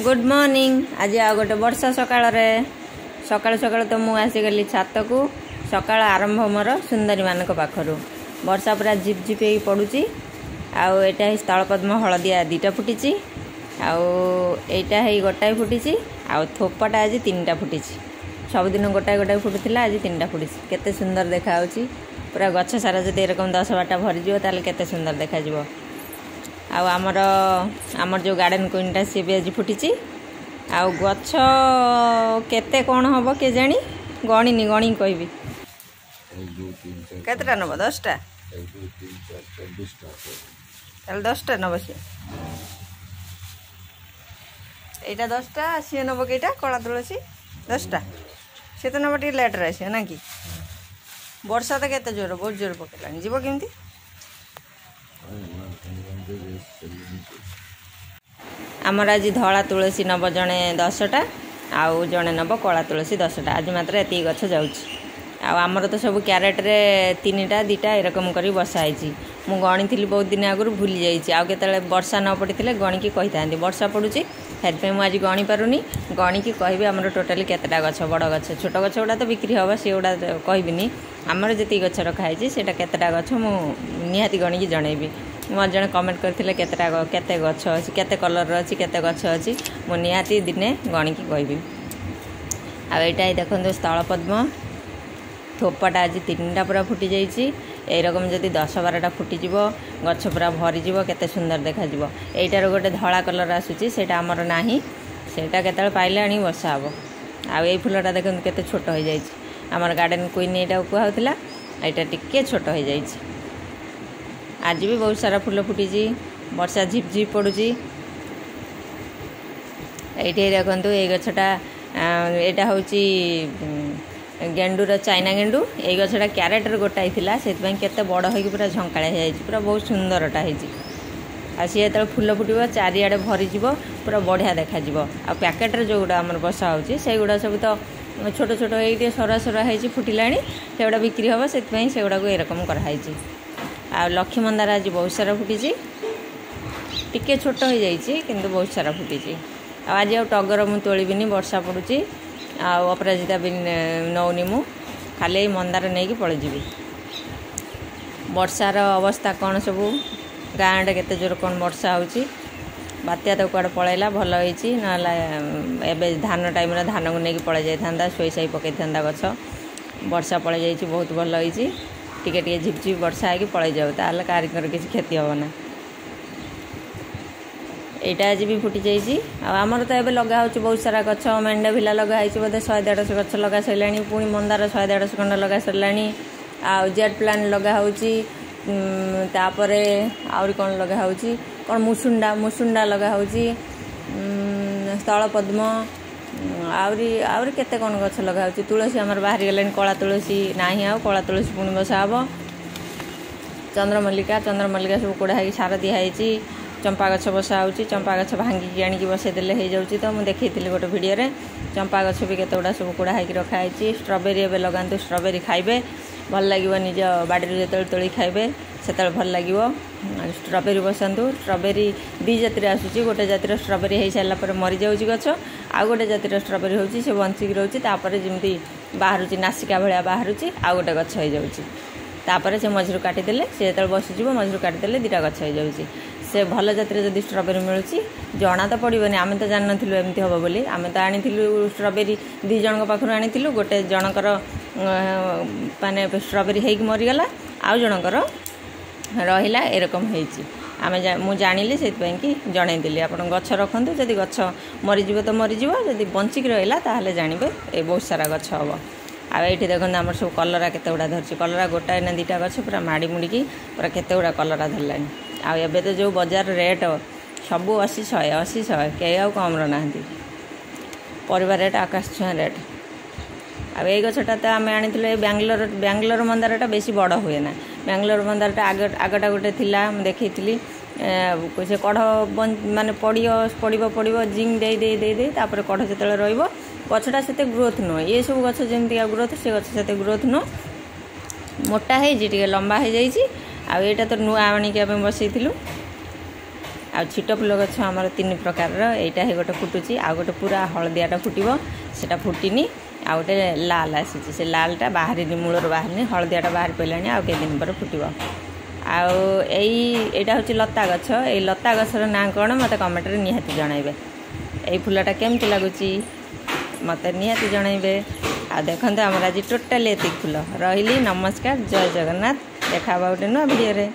Good morning. आज आ गोटे वर्षा सकाळ सकाळ सकाळ तो मु आसीगली छात को सकाळ आरंभ मोर सुंदरी मानक पाखरु वर्षा पूरा झिप झिप ही पड़ुची। आउ एटा ही स्थलपद्म हलदिया दीटा फुटी आउटा ही गोटाए फुटी आउ थोपाटा आज 3टा फुटी। सबुदिन गोटाए गोटाए फुटुला आज 3टा फुटी। केते सुंदर देखा पूरा गछ सारा जब एरकम 10-12टा भरीज ताले केते सुंदर देखा आमर जो गार्डन क्वीनटा सी भी आज फुटी। आउ गछ केते कौन हम के जानी गणिनी गणी कहबी केतटा नब 10टा 10टा नब सी यहाँ 10टा सी नब कईटा कला तुलसी 10टा सी तो नब टे लेट्रे आस ना कि वर्षा तो केते जोर बहुत जोर पकेला जीव केमती आमर आज धला तुलसी नब जड़े 10टा आउ जड़े नब कला तुलसी 10टा। आज मात्र एति गछ जामर तो सब क्यारेट रे 3टा 2टा एरकम कर बसाई मु गणी थी बहुत दिन आगु भूली जाइए आउ के वर्षा न पड़ी गणिकी कही था वर्षा पड़ूँ से मुझे गणी पारुनी गणिकी कहि आमर टोटाली केतटा गछ बड़ गछ छोट गछ गुड़ा तो बिक्री हम से गुड़ा कहबिनी आमर जी गछ रखाई से केतटा गछ मुझे गणिकी जनइबी। मत जड़े कमेंट करते केते गछ अच्छी केते कलर अच्छी केते गछ अच्छी मु निहाती दिने गणिकी कहबी। आईटा देखो स्थलपद्म थोपाटा आज 3टा पूरा फुटी जाइए। यरकम जदि 10-12टा फुटिज गछ पूरा भरीज केते सुंदर देखा यहीटार गोटे धला कलर आसूसी से आमर ना सेटा केतल पाइले आनी बसा हम। आई फुलटा देखो केते छोट हो जाइए आमर गार्डन क्वीन यहाँ कहला यहाँ टिके छोट हो जाइए। आज भी बहुत सारा फुल फुटी वर्षा झिप झिप पड़ुची। ये देखो ये गछटा यहाँ हूँ गेंडूर चाइना गेंडू ये गछटा क्यारेटर गोटाई से केते बड़ हो पूरा झंकाड़ा पूरा बहुत सुंदरटा हो सी जो फुल फुटब चारिआडे भरीज पूरा बढ़िया देखा आ पैकेट्रे जो गुड़ा आम बसा हो गुड़ा सब तो छोट छोट ये सरा सरा हो फुटिला से गुड़ा बिक्री हम से गुड़ा को एरकम कराई। आ लक्ष्मी मंदार आज बहुत सारा फुटी टिके छोट हो जाइए किंतु बहुत सारा फुटी। आज आ टगर मु तोलिबिनी वर्षा पड़ुची अपराजिता भी नौनी मु खाली मंदार नहीं कि पलि जीवी। वर्षार अवस्था कौन सब गाँडे केते जोर कौन वर्षा होची बात्या तो कुआड़े पलैला भल होईची ना एबे धान टाइम रे धान को नहीं पलि जाइथांदा सोई साई पकई थांदा गछ वर्षा पलि जाइची बहुत भल होईची टिके टिके झिप झिप वर्षा है कि पलि जाऊ ताले कारिकर किसी क्षति होना। यहाँ आज भी फुटी जाइए आमर तो ये लगा हो बहुत सारा गछ मेंढा भिला लगाई बोधे 100-150 गछ लगा सारा पुणी मंदार 100-150 खंड लगा सारा आ जेट प्लान लगा होपर आहरी कौन लगा हो कौन मुसुंडा लगा हो स्थलपद्म आहरी केते कौन गछ लगा हो तुलसी आमर बाहरी गलानी कला तुलसी ना आ कला तुलसी पुणी बसा हम। चंद्रमल्लिका सब कोड़ा सार दिखाई चंपा गछ बसा हो चंपा गछ भांगिकी आनिकी बसईदे हो जाऊँगी तो मुझे देखी गोटे भिडियो रे चंपा गछ भी केते गुड़ा सब कोड़ा होकर रखाई। स्ट्रॉबेरी एवं लगातु स्ट्रॉबेरी खाइबे भल लगे निज बाड़ी जो तोली खाइबे से भल लगे स्ट्रॉबेरी बसातु। स्ट्रॉबेरी 2 जातिर आसूसी गोटे जातिर स्ट्रॉबेरी हो सारापर मरी जाऊँगी गछ आउ गोटे जातिर स्ट्रॉबेरी होची से बंचिकी रोचे जमी बाहर नासिका भाया बाहर आउ गोटे गछ हो जाऊँगी से मझिरू काटिदेले से जो बसीज मझिरू काटिदेले 2टा गछ हो जाऊँगी। से भल जातिर जदि स्ट्रॉबेरी मिलूँ जना तो पड़ोनी आम तो जान नु एमती हम बोली आम तो आनी स्ट्रॉबेरी 2 जन पाखु आनी गोटे जनकर माने स्ट्रॉबेरी होगी मरीगला आउ जनकर रहा एरकम हो जानिली से जनईदेली आप गछ रखु जदि गछ मरीज तो मरीज जदि बंचिक रहा ताहले जानवे ए बहुत सारा गछ हम। आई देखो आम सब कलरा केते गुड़ा धरची कलरा गोटाए ना 2टा गछ पूरा माड़ी मुड़िकी पूरा केते गुड़ा कलरा धरलानी। आबे तो जो बजार रेट सबू 80-100 कई आउ कम ना परिवार रेट आकाश छुआ रेट। अब ये गछटा तो आम आनी बेंगलोर मंदारटा बेसी बड़ हुए ना बेंगलोर मंदारटा आगटा गोटे थिला देखी से कढ़ माने पड़ो जिंक दे कढ़ जो रहा गछटा से ग्रोथ नुह ये सब गछ जमी ग्रोथ से गछ से ग्रोथ नुह मोटा है लंबा हो जाइए। आ ये तो नुआ आनिक बसई आ छिट फुल गछ आमर 3 प्रकार एटा हे गोटे फुटुची आ गोटे पूरा हलदियाटा फुटिबो सेटा फुटिनी आ गोटे लाल आसी से लालटा बाहरी मूलर बाहरनी हलदियाटा बाहर पड़लानी आ के दिन पर फुटिबो एटा हूँ लता गछ ये लता गछर ना कौन मत कमेंट रे निहाती जनइबे यही फुलटा केमती लगुच मत निहाती जनइबे आ देखते आमर आज टोटाली एतिक फुल रही नमस्कार जय जगन्नाथ देखा गोटे नुआ वीडियो रे।